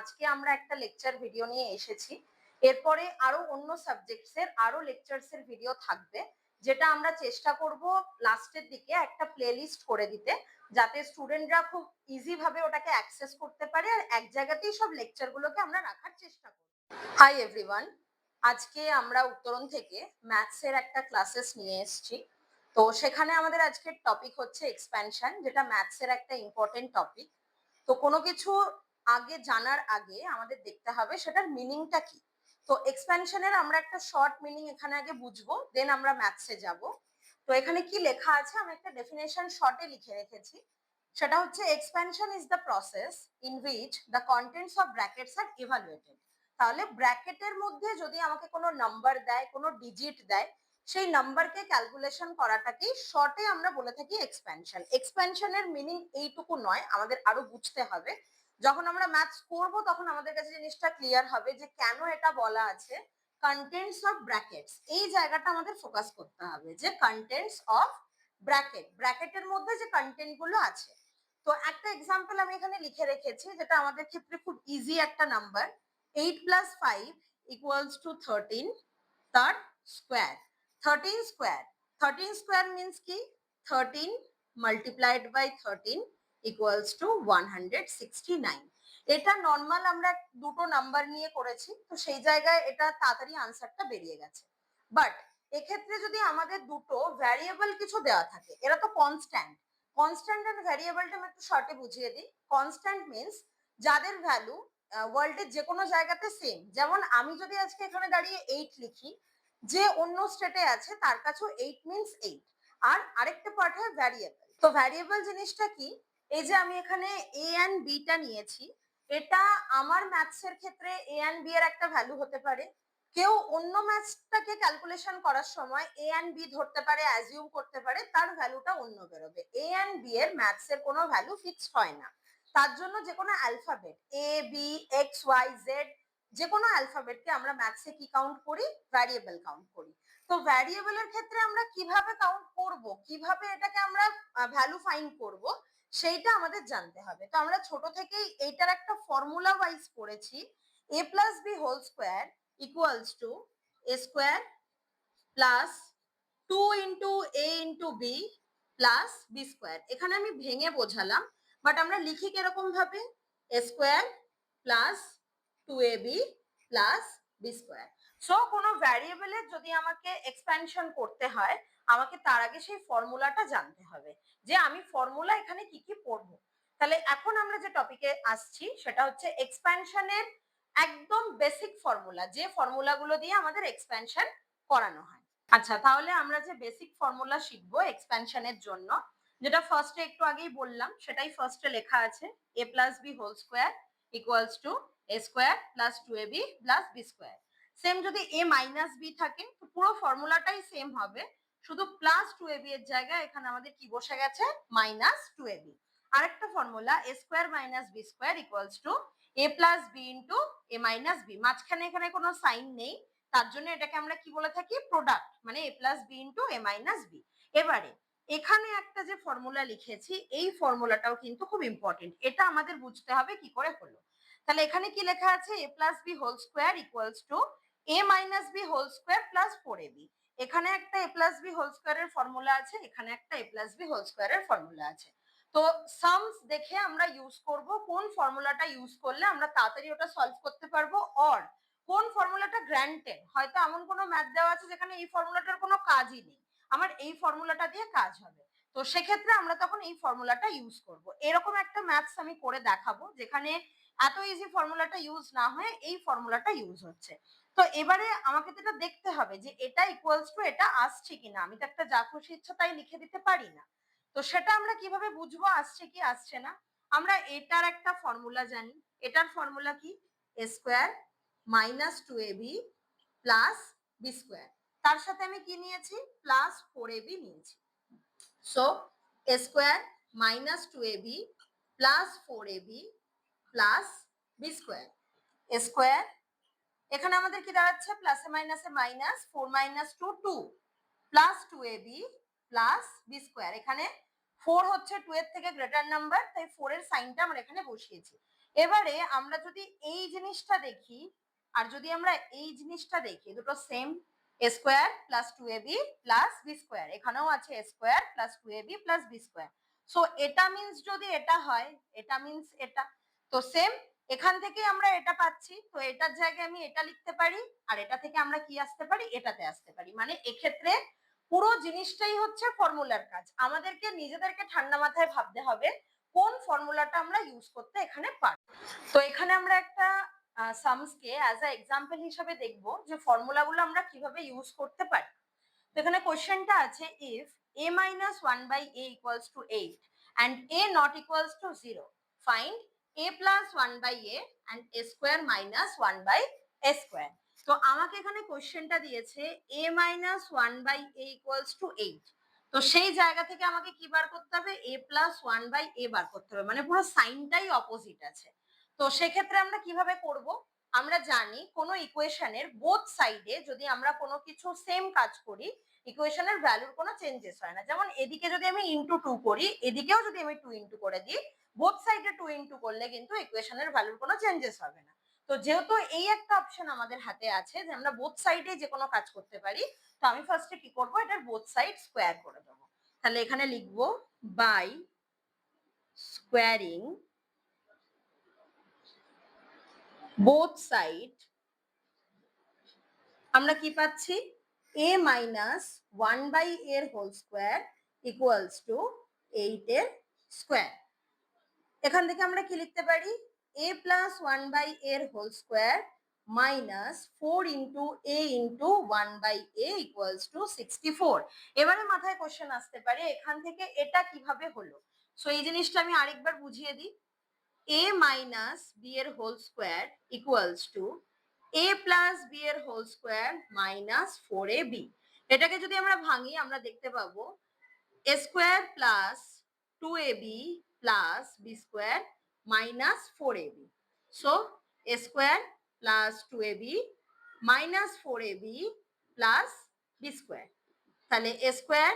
আজকে আমরা একটা লেকচার ভিডিও নিয়ে এসেছি। এরপরে আরো অন্য সাবজেক্টসের আরো লেকচারসের ভিডিও থাকবে, যেটা আমরা চেষ্টা করব লাস্টের দিকে একটা প্লেলিস্ট করে দিতে, যাতে স্টুডেন্টরা খুব ইজি ভাবে ওটাকে অ্যাক্সেস করতে পারে আর এক জায়গাতেই সব লেকচারগুলোকে আমরা রাখার চেষ্টা করব। হাই এভরিওয়ান, আজকে আমরা উত্তরণ থেকে ম্যাথসের একটা ক্লাসেস নিয়ে এসেছি। তো সেখানে আমাদের আজকের টপিক হচ্ছে এক্সপ্যানশন, যেটা ম্যাথসের একটা ইম্পর্টেন্ট টপিক। তো কোনো কিছু আগে জানার আগে আমাদের দেখতে হবে সেটার মিনিংটা কি। তো এক্সপ্যানশনের আমরা একটা শর্ট মিনিং এখানে আগে বুঝবো, দেন আমরা ম্যাথসে যাব। তো এখানে কি লেখা আছে আমি একটা ডেফিনেশন শর্টে লিখে রেখেছি। সেটা হচ্ছে expansion is the process in which the contents of brackets are evaluated. তাহলে ব্র্যাকেটের মধ্যে যদি আমাকে কোনো নাম্বার দেয়, কোনো ডিজিট দেয়, সেই নাম্বারকে ক্যালকুলেশন করাটাকেই শর্টে আমরা বলে থাকি এক্সপ্যানশন। এক্সপ্যানশনের মিনিং এইটুকু নয়, আমাদের আরো বুঝতে হবে। যখন আমরা ম্যাথস করব তখন আমাদের কাছে জিনিসটা ক্লিয়ার হবে যে কেন এটা বলা আছে কন্টেন্টস অফ ব্র্যাকেটস। এই জায়গাটা আমাদের ফোকাস করতে হবে যে কন্টেন্টস অফ ব্র্যাকেট, ব্র্যাকেটের মধ্যে যে কন্টেন্ট গুলো আছে। তো একটা এক্সাম্পল আমি এখানে লিখে রেখেছি, যেটা আমাদের ক্ষেত্রে খুব ইজি একটা নাম্বার। 8 + 5 = 13, তার স্কোয়ার। 13 স্কোয়ার, 13 স্কোয়ার মিন্স কি 13 মাল্টিপ্লাইড বাই 13 = 169। এটা নর্মাল আমরা দুটো নাম্বার নিয়ে করেছি, তো সেই জায়গায় এটা তাড়াতাড়ি আনসারটা বেরিয়ে গেছে। বাট এক্ষেত্রে যদি আমাদের দুটো ভ্যারিয়েবল কিছু দেওয়া থাকে, এরা তো কনস্ট্যান্ট। কনস্ট্যান্ট আর ভ্যারিয়েবলটা আমি একটু শর্টে বুঝিয়ে দিই। কনস্ট্যান্ট মিন্স যাদের ভ্যালু ওয়ার্ল্ডের যে কোনো জায়গাতে সেম। যেমন আমি যদি আজকে এখানে দাঁড়িয়ে 8 লিখি, যে অন্য স্টেটে আছে তার কাছেও 8 মিন্স 8। আর আরেকটা পার্ট হয় ভ্যারিয়েবল। তো ভ্যারিয়েবল জিনিসটা কি, এই যে আমি এখানে এ এন্ড বি টা নিয়েছি, এটা আমার ম্যাথসের ক্ষেত্রে এ এন্ড বি এর একটা ভ্যালু হতে পারে। কেউ অন্য ম্যাথসটাকে ক্যালকুলেশন করার সময় এ এন্ড বি ধরতে পারে, অ্যাজিউম করতে পারে, তার ভ্যালুটা অন্য বেরোবে। এ এন্ড বি এর ম্যাথসের কোনো ভ্যালু ফিক্সড হয় না। তার জন্য যে কোনো alphabet A B X Y Z, যে কোনো অ্যালফাবেটকে আমরা ম্যাথসে কি কাউন্ট করি, ভ্যারিয়েবল কাউন্ট করি। তো ভ্যারিয়েবলের ক্ষেত্রে আমরা কিভাবে কাউন্ট করব, কিভাবে এটাকে আমরা ভ্যালু ফাইন্ড করব, সেইটা আমাদের জানতে হবে। তো আমরা ছোট থেকেই এইটার একটা ফর্মুলা ওয়াইজ পড়েছি। a + b whole square equals to a square plus 2 into a into b plus b square. এখানে আমি ভেঙে বোঝালাম, বাট আমরা লিখি কিরকম ভাবে, a square plus 2ab plus b square. So কোনো ভ্যারিয়েবলের যদি আমাকে এক্সপ্যানশন করতে হয়, আমাকে তার আগে সেই ফর্মুলাটা জানতে হবে, যে আমি ফর্মুলা এখানে কি কি পড়বো। তাহলে এখন আমরা যে টপিকে আসছি সেটা হচ্ছে এক্সপ্যানশনের একদম বেসিক ফর্মুলা, যে ফর্মুলাগুলো দিয়ে আমাদের এক্সপ্যানশন করানো হয়। আচ্ছা, তাহলে আমরা যে বেসিক ফর্মুলা শিখবো এক্সপ্যানশনের জন্য, যেটা ফার্স্টে একটু আগেই বললাম, সেটাই ফার্স্টে লেখা আছে। a + b whole square equals to a square plus 2ab plus b square. Same যদি a - b থাকে তো পুরো ফর্মুলাটাই সেম হবে, শুধু প্লাস 2ab এর জায়গায় এখানে আমাদের কি বসে গেছে, -2ab। আরেকটা formula a square minus b square equals to a + b into a - b। মাঝখানে এখানে কোনো সাইন নেই, তার জন্য এটাকে আমরা কি বলে থাকি, প্রোডাক্ট, মানে a + b into a - b। এবারে এখানে একটা যে ফর্মুলা লিখেছি, এই ফর্মুলাটাও কিন্তু খুব ইম্পর্টেন্ট, এটা আমাদের বুঝতে হবে কি করে হলো। তাহলে এখানে কি লেখা আছে, a + b whole square equals to a - b whole square plus 4ab। এখানে একটা a + b হোল স্কোয়ারের ফর্মুলা আছে, এখানে একটা a + b হোল স্কোয়ারের ফর্মুলা আছে। তো সামস দেখে আমরা ইউজ করব কোন ফর্মুলাটা ইউজ করলে আমরা তাড়াতাড়ি ওটা সলভ করতে পারবো, অর কোন ফর্মুলাটা গ্র্যান্টেড। হয়তো এমন কোনো ম্যাথ দেওয়া আছে যেখানে এই ফর্মুলাটার কোনো কাজই নেই, আমার এই ফর্মুলাটা দিয়ে কাজ হবে, তো সেক্ষেত্রে আমরা তখন এই ফর্মুলাটা ইউজ করব। এরকম একটা ম্যাথস আমি করে দেখাবো যেখানে এত ইজি ফর্মুলাটা ইউজ না হয়ে এই ফর্মুলাটা ইউজ হচ্ছে। তো এবারে আমাকে তো এটা দেখতে হবে যে এটা ইকুয়ালস টু এটা আসছে কিনা। আমি তো একটা যা খুশি ইচ্ছা তাই লিখে দিতে পারি না। তো সেটা আমরা কিভাবে বুঝবো আসছে কি আসছে না। আমরা এটার একটা ফর্মুলা জানি, এটার ফর্মুলা কি, a square minus 2ab plus b square. তার সাথে আমি কি নিয়েছি, প্লাস 4ab নিয়েছি। So a square minus 2ab plus 4ab plus b square. a square এখানে আমাদের কি দাঁড়াচ্ছে, প্লাসে মাইনাসে minus, 4 - 2 2 plus 2ab plus b square. এখানে 4 হচ্ছে 2 এর থেকে গ্রেটার নাম্বার, তাই 4 এর সাইনটা আমরা এখানে বসিয়েছি। এবারে আমরা যদি এই জিনিসটা দেখি আর যদি আমরা এই জিনিসটা দেখি, দুটো same, a square plus 2ab plus B square, এখানেও আছে a square plus 2ab plus B square. So এটা মিন্স যদি এটা হয়, এটা মিন্স এটা, তো সেম এখান থেকে আমরা এটা পাচ্ছি, তো এটার জায়গায় আমি এটা লিখতে পারি, আর এটা থেকে আমরা কি আসতে পারি, এটাতে আসতে পারি। মানে এক্ষেত্রে পুরো জিনিসটাই হচ্ছে ফর্মুলার কাজ, আমাদেরকে নিজেদেরকে ঠান্ডা মাথায় ভাবতে হবে কোন ফর্মুলাটা আমরা ইউজ করতে এখানে পারি। তো এখানে আমরা একটা সামসকে অ্যাজ আ এক্সাম্পল হিসেবে দেখব যে ফর্মুলাগুলো আমরা কিভাবে ইউজ করতে পারি। তো এখানে কোশ্চেনটা আছে, if a minus 1 by a equals to 8 and a not equals to 0, find a plus 1 by a and a square minus 1 by a square. তো আমাকে এখানে কোশ্চেনটা দিয়েছে a minus 1 by a equals to 8, তো সেই জায়গা থেকে আমাকে কি বার করতে হবে, a plus 1 by a বার করতে হবে, মানে পুরো সাইনটাই অপোজিট আছে। তো সেক্ষেত্রে আমরা কিভাবে করব, আমরা জানি কোনো ইকুয়েশনের বোথ সাইডে যদি আমরা কোনো কিছু সেম কাজ করি, ইকুয়েশনের ভ্যালুর কোনো চেঞ্জেস হয় না। যেমন এদিকে যদি আমি ইনটু 2 করি, এদিকেও যদি আমি 2 ইনটু করে দিই, বোথ সাইডে 2 ইনটু করলে কিন্তু ইকুয়েশনের ভ্যালুর কোনো চেঞ্জেস হবে না। তো যেহেতু এই একটা অপশন আমাদের হাতে আছে যে আমরা বোথ সাইডে যে কোনো কাজ করতে পারি, তো আমি ফার্স্টে কি করব, এটার বোথ সাইড স্কোয়ার করে দেবো। তাহলে এখানে লিখবো বাই স্কোয়ারিং বোথ সাইড, আমরা কি পাচ্ছি, a minus 1 by a এর হোল স্কোয়ার ইকুয়ালস টু 8 এর স্কোয়ার। এখান থেকে আমরা কি লিখতে পারি, a plus 1 by a এর whole square minus 4 into a into 1 by a equals to 64। এবারে মাথায় কোশ্চেন আসতে পারে এখান থেকে এটা কিভাবে হলো। সো এই জিনিসটা আমি আরেকবার বুঝিয়ে দিই, a মাইনাস b এর whole square equals to a plus b এর হোল স্কোয়ার মাইনাস 4ab। এটাকে যদি আমরা ভাঙি আমরা দেখতে পাবো a square plus 2ab plus b square minus 4ab। So a square plus 2ab minus 4ab plus b square, তাহলে a square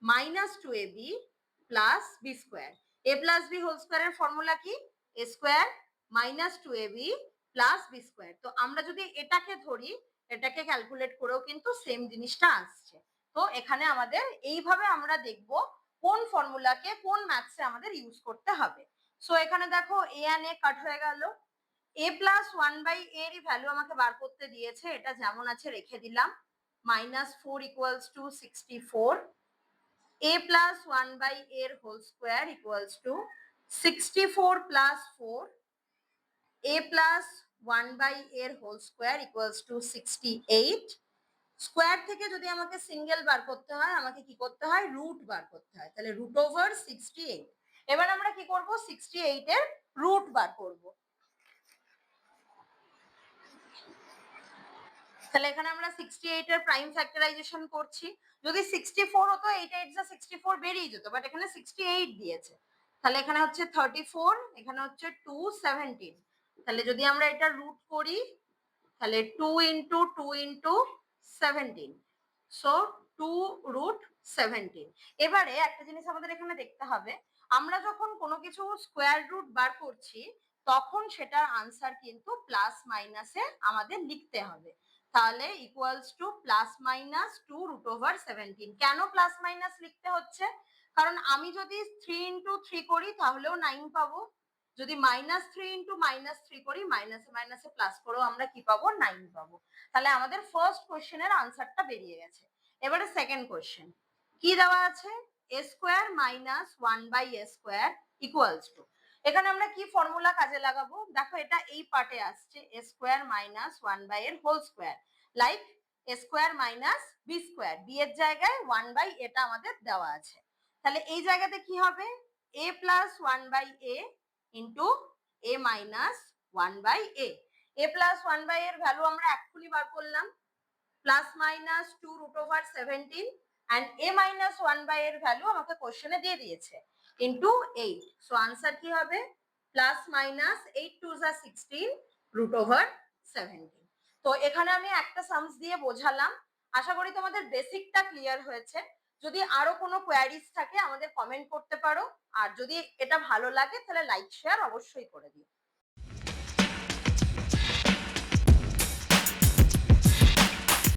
minus 2ab plus B square. A plus B whole স্কোয়ারের formula কি, A square minus 2ab plus B square. তো আমরা যদি এটাকে ধরি, এটাকে calculate করেও কিন্তু সেম জিনিসটা আসছে। তো এখানে আমাদের এইভাবে আমরা দেখব কোন ফর্মুলাকে কোন ম্যাথসে আমাদের ইউজ করতে হবে। সো এখানে দেখো এ এন্ড এ কাট হয়ে গেল, a প্লাস 1 বাই এরই ভ্যালু আমাকে বার করতে দিয়েছে, এটা যেমন আছে রেখে দিলাম, minus 4 equals to 64, a plus 1 by a এর whole square equals to 64 plus 4, a plus 1 by a এর whole square equals to 68। Square থেকে যদি আমাকে সিঙ্গেল বার করতে হয় আমাকে কি করতে হয়, রুট বার করতে হয়, তাহলে রুট ওভার 68। এবার আমরা কি করব, 68 এর রুট বার করব। তাহলে এখানে আমরা 68 এর প্রাইম ফ্যাক্টরাইজেশন করছি, যদি 64 হতো 8 8 যা 64 বেরিয়ে যেত, বাট এখানে 68 দিয়েছে, তাহলে এখানে হচ্ছে 34, এখানে হচ্ছে 2 17। তাহলে যদি আমরা এটা রুট করি তাহলে 2 ইনটু 2 ইনটু 17, সো 2 রুট 17। এবারে একটা জিনিস আমাদের এখানে দেখতে হবে, আমরা যখন কোনো কিছু স্কোয়ার রুট বার করছি তখন সেটার আনসার কিন্তু প্লাস মাইনাসে আমাদের লিখতে হবে। তাহলে equals to plus minus 2 root over 17। কেন প্লাস মাইনাস লিখতে হচ্ছে, কারণ আমি যদি 3 ইন্টু 3 করি তাহলেও 9 পাবো, যদি মাইনাস 3 ইন্টু মাইনাস 3 করি মাইনাসে মাইনাসে প্লাস করেও আমরা কি পাবো, 9 পাবো। তাহলে আমাদের ফার্স্ট কোশ্চেনের আনসারটা বেরিয়ে গেছে। এবারে সেকেন্ড কোশ্চেন কি দেওয়া আছে, a square minus 1 by a square equals to, এখানে আমরা কি ফর্মুলা কাজে লাগাবো, দেখো এটা এই পার্টে আসছে a স্কোয়ার মাইনাস 1 বাই এর whole square, like a square minus B square, B এর জায়গায় 1 বাই এটা আমাদের দেওয়া আছে। তাহলে এই জায়গাতে কি হবে, a plus 1 by a into a minus 1 by a। a plus 1 by এর ভ্যালু আমরা এক্ষুনি বার করলাম, plus minus 2 root over 17, and a minus 1 by এর ভ্যালু আমাকে কোশ্চেনে দিয়ে দিয়েছে ইন্টু 8। সো আনসার কি হবে, প্লাস মাইনাস 8 টু যা 16 রুট ওভার 17। তো এখানে আমি একটা সামস দিয়ে বোঝালাম, আশা করি তোমাদের বেসিকটা ক্লিয়ার হয়েছে। যদি আরো কোনো কোয়ারিজ থাকে আমাদের কমেন্ট করতে পারো, আর যদি এটা ভালো লাগে তাহলে লাইক শেয়ার অবশ্যই করে দিও।